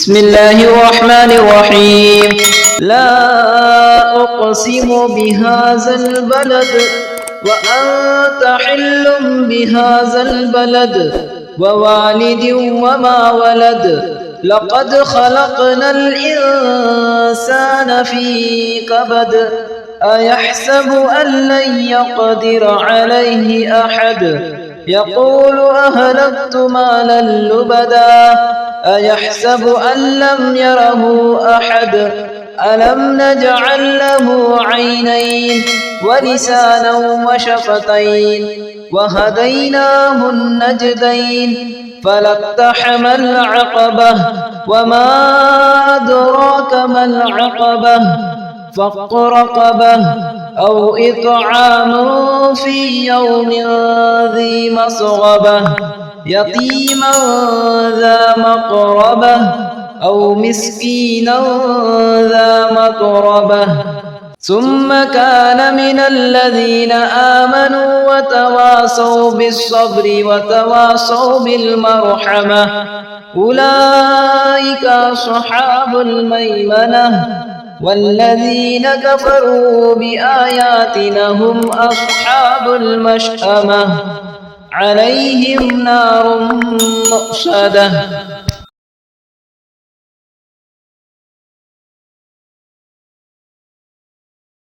بسم الله الرحمن الرحيم لا أقسم بهذا البلد وأنت حل بهذا البلد ووالد وما ولد لقد خلقنا الإنسان في كبد أيحسب أن لن يقدر عليه أحد يقول أهلكت مالا لبدا أيحسب أن لم يره أحد ألم نجعل له عينين ولسانا وشفتين وهديناه النجدين فلاقتحم العقبة وما أدراك ما العقبة فك رقبة أو إطعام في يوم ذي مسغبة يتيما ذا مقربة أو مسكينا ذا متربة ثم كان من الذين آمنوا وتواصوا بالصبر وتواصوا بالمرحمة أولئك أصحاب الميمنة والذين كفروا بآياتنا هم أصحاب المشأمة عليهم نار مؤصدة